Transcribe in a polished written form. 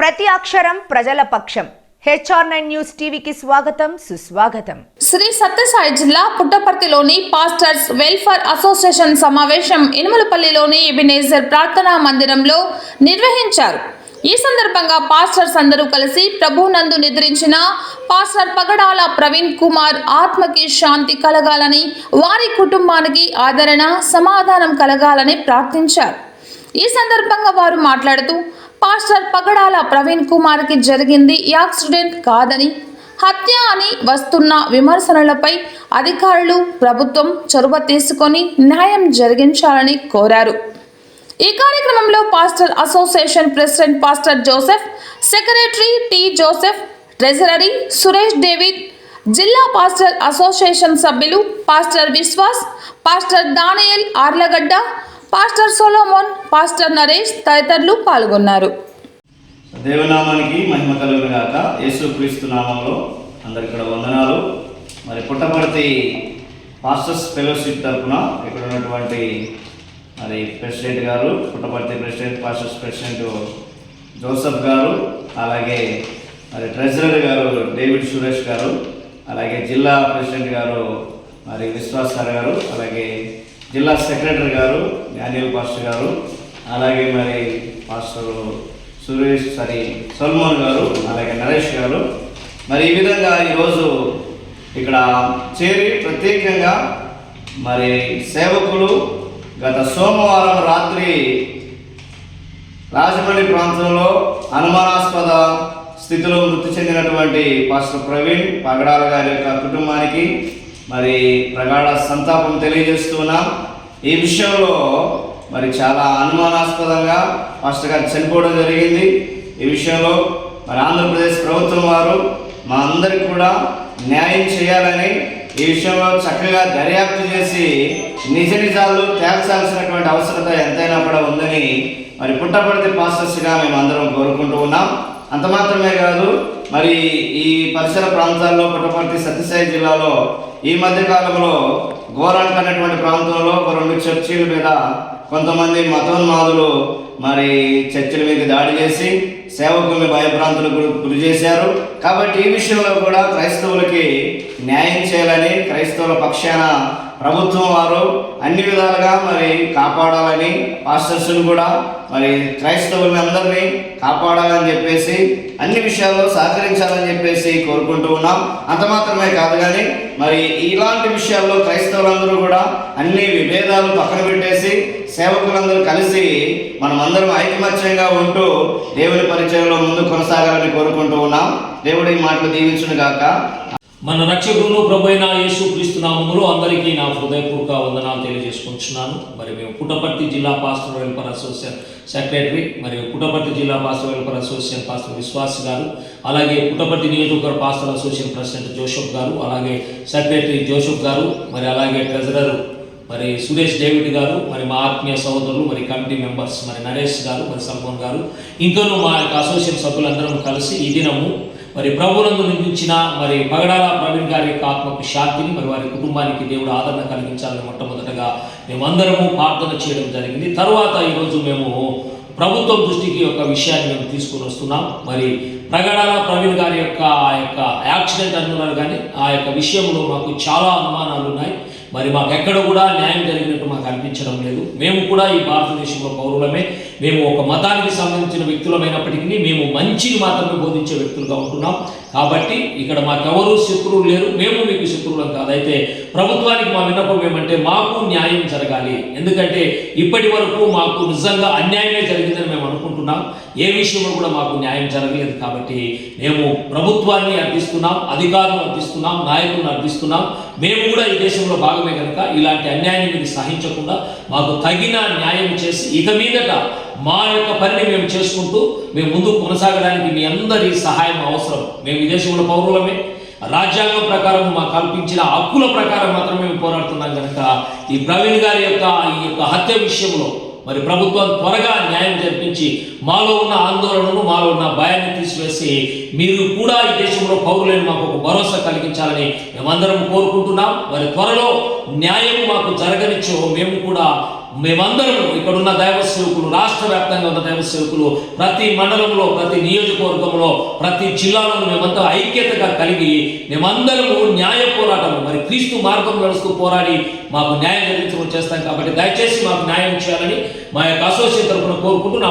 ప్రతి అక్షరం ప్రజల పక్షం. HR9 న్యూస్ టీవీకి స్వాగతం, సుస్వాగతం. శ్రీ సత్యసాయి జిల్లా పుట్టపర్తిలోని పాస్టర్స్ వెల్ఫేర్ అసోసియేషన్ సమావేశం ఇనుమలపల్లిలోని ఎబినేజర్ ప్రార్థనా మందిరంలో నిర్వహించారు. ఈ సందర్భంగా పాస్టర్స్ అందరూ కలిసి ప్రభునందు నిద్రించిన పాస్టర్ పగడాల ప్రవీణ్ కుమార్ ఆత్మకి శాంతి కలగాలని, వారి కుటుంబానికి ఆదరణ సమాధానం కలగాలని ప్రార్థించారు. ఈ సందర్భంగా వారు మాట్లాడుతూ, పాస్టర్ పగడాల ప్రవీణ్ కుమార్కి జరిగింది యాక్సిడెంట్ కాదని, హత్య అని వస్తున్న విమర్శనలపై అధికారులు ప్రభుత్వం చొరవ తీసుకొని న్యాయం జరిగించాలని కోరారు. ఈ కార్యక్రమంలో pastor association president pastor Joseph, secretary T Joseph, treasury Suresh David, జిల్లా పాస్టర్ అసోసియేషన్ సభ్యులు pastor Vishwas, pastor Daniel Arlagadda, pastor Solomon, pastor Naresh తదితరులు పాల్గొన్నారు. దేవనామానికి మహిమ కలుగును గాక. యేసుక్రీస్తు నామంలో అందరికీ వందనాలు. మరి పుట్టపర్తి పాస్టర్స్ ఫెలోషిప్ తరఫున ఇక్కడ ఉన్నటువంటి మరి ప్రెసిడెంట్ గారు, Puttaparthi president, pastors president Joseph గారు, అలాగే మరి ట్రెజరర్ గారు డేవిడ్ సురేష్ గారు, అలాగే జిల్లా ప్రెసిడెంట్ గారు మరి విశ్వాస్ గారు, అలాగే జిల్లా సెక్రటరీ గారు డానియల్ పాస్టర్ గారు, అలాగే మరి పాస్టర్ సల్మాన్ గారు, అలాగే నరేష్ గారు, మరి ఈ విధంగా ఈరోజు ఇక్కడ చేరి ప్రత్యేకంగా మరి సేవకులు గత సోమవారం రాత్రి రాజమండ్రి ప్రాంతంలో అనుమానాస్పద స్థితిలో మృతి చెందినటువంటి పాస్టర్ ప్రవీణ్ పగడాల గారి యొక్క కుటుంబానికి మరి ప్రగాఢ సంతాపం తెలియజేస్తున్నాం. ఈ విషయంలో మరి చాలా అనుమానాస్పదంగా పాస్టర్ గారు చనిపోవడం జరిగింది. ఈ విషయంలో మరి ఆంధ్రప్రదేశ్ ప్రభుత్వం వారు మా అందరికి కూడా న్యాయం చేయాలని, ఈ విషయంలో చక్కగా దర్యాప్తు చేసి నిజ నిజాలు తేల్చాల్సినటువంటి అవసరత ఎంతైనా కూడా ఉందని మరి పుట్టపర్తి పాస్టర్స్గా మేము అందరం కోరుకుంటూ ఉన్నాం. అంత మాత్రమే కాదు, మరి ఈ పరిసర ప్రాంతాల్లో పుట్టపర్తి సత్యసాయి జిల్లాలో ఈ మధ్యకాలంలో గోరాంక్ అనేటువంటి ప్రాంతంలో ఒక 2 చర్చిల మీద కొంతమంది మతోన్మాదులు మరి చర్చిల మీద దాడి చేసి సేవకుల్ని భయభ్రాంతులకు గురి చేశారు. కాబట్టి ఈ విషయంలో కూడా క్రైస్తవులకి న్యాయం చేయాలని, క్రైస్తవుల పక్షాన ప్రభుత్వం వారు అన్ని విధాలుగా మరి కాపాడాలని, పాస్టర్స్ను కూడా మరి క్రైస్తవుల్ని అందరినీ కాపాడాలని చెప్పేసి అన్ని విషయాల్లో సహకరించాలని చెప్పేసి కోరుకుంటూ ఉన్నాం. అంత మాత్రమే కాదు కానీ మరి ఇలాంటి విషయాల్లో క్రైస్తవులందరూ కూడా అన్ని విభేదాలు పక్కన పెట్టేసి సేవకులందరూ కలిసి మనం అందరం ఐకమత్యంగా ఉంటూ దేవుని పరిచయంలో ముందు కొనసాగాలని కోరుకుంటూ ఉన్నాం. దేవుడు ఈ మాటలు దీవించును గాక. మన రక్షకుడు ప్రభువైన యేసుక్రీస్తు నామములో అందరికీ నా హృదయపూర్వక వందనాలు తెలియజేసుకుంటున్నాను. మరి మేము పుట్టపర్తి జిల్లా పాస్టర్ వెల్ఫేర్ అసోసియేషన్ సెక్రటరీ, మరియు పుట్టపర్తి జిల్లా pastor welfare association pastor Vishwas గారు, అలాగే పుట్టపర్తి నియోజకవర్గ పాస్టర్ అసోసియేషన్ ప్రెసిడెంట్ జోసెఫ్ గారు, అలాగే సెక్రటరీ జోసెఫ్ గారు, మరి అలాగే ట్రెజరర్ మరి సురేష్ డేవిడ్ గారు, మరి మా ఆత్మీయ సహోదరులు, మరి కమిటీ మెంబర్స్ మరి నరేష్ గారు, మరి సల్మాన్ గారు, ఇంకనూ మా యొక్క అసోసియేషన్ సభ్యులందరం కలిసి ఈ దినము మరి ప్రభువునందు నిర్మించిన మరి పగడాల ప్రవీణ్ గారి యొక్క ఆత్మకు శాంతిని, మరి వారి కుటుంబానికి దేవుడు ఆదరణ కలిగించాలని మొట్టమొదటగా మేమందరము ప్రార్థన చేయడం జరిగింది. తర్వాత ఈరోజు మేము ప్రభుత్వం దృష్టికి ఒక విషయాన్ని మేము తీసుకుని వస్తున్నాం. మరి ప్రగడాల ప్రవీణ్ గారి యొక్క ఆ యొక్క యాక్సిడెంట్ అంటున్నారు, కానీ ఆ యొక్క విషయంలో మాకు చాలా అనుమానాలు ఉన్నాయి. మరి మాకు ఎక్కడ కూడా న్యాయం జరిగినట్టు మాకు అనిపించడం లేదు. మేము కూడా ఈ భారతదేశంలో పౌరులమే, మేము ఒక మతానికి సంబంధించిన వ్యక్తులమైనప్పటికీ మేము మంచిని మాత్రమే బోధించే వ్యక్తులుగా ఉంటున్నాం. కాబట్టి ఇక్కడ మాకెవరూ శత్రువులు లేరు, మేము మీకు శత్రువులం కాదు. అయితే ప్రభుత్వానికి మా విన్నపం ఏమంటే మాకు న్యాయం జరగాలి. ఎందుకంటే ఇప్పటి వరకు మాకు నిజంగా అన్యాయమే జరిగిందని మేము అనుకుంటున్నాం. ఏ విషయంలో కూడా మాకు న్యాయం జరగలేదు. కాబట్టి మేము ప్రభుత్వాన్ని అర్థిస్తున్నాం, అధికారులను అర్థిస్తున్నాం, నాయకులను అర్థిస్తున్నాం. మేము కూడా ఈ దేశంలో భాగమే కనుక ఇలాంటి అన్యాయాన్ని మీరు సహించకుండా మాకు తగిన న్యాయం చేసి ఇక మీదట మా యొక్క పనిని మేము చేసుకుంటూ మేము ముందుకు కొనసాగడానికి మీ అందరి సహాయం అవసరం. మేము ఈ దేశంలో పౌరులమే, రాజ్యాంగం ప్రకారం మాకు కల్పించిన హక్కుల ప్రకారం మాత్రమే మేము పోరాడుతున్నాం కనుక ఈ ప్రవీణ్ గారి యొక్క ఈ యొక్క హత్య విషయంలో మరి ప్రభుత్వం త్వరగా న్యాయం జరిపించి మాలో ఉన్న ఆందోళనను, మాలో ఉన్న భయాన్ని తీసివేసి మీరు కూడా ఈ దేశంలో పౌరులని మాకు ఒక భరోసా కలిగించాలని మేమందరం కోరుకుంటున్నాం. మరి త్వరలో న్యాయం మాకు జరగనిచ్చో మేము కూడా మేమందరం ఇక్కడున్న దైవ సేవకులు, రాష్ట్ర వ్యాప్తంగా ఉన్న దైవ సేవకులు, ప్రతి మండలంలో, ప్రతి నియోజకవర్గంలో, ప్రతి జిల్లాలో మేమంతా ఐక్యతగా కలిగి మేమందరము న్యాయ పోరాటం, మరి క్రీస్తు మార్గం నడుస్తూ పోరాడి మాకు న్యాయం జరిగించడం చేస్తాం. కాబట్టి దయచేసి మాకు న్యాయం చేయాలని మా యొక్క అసోసియేషన్ తరఫున కోరుకుంటూ నా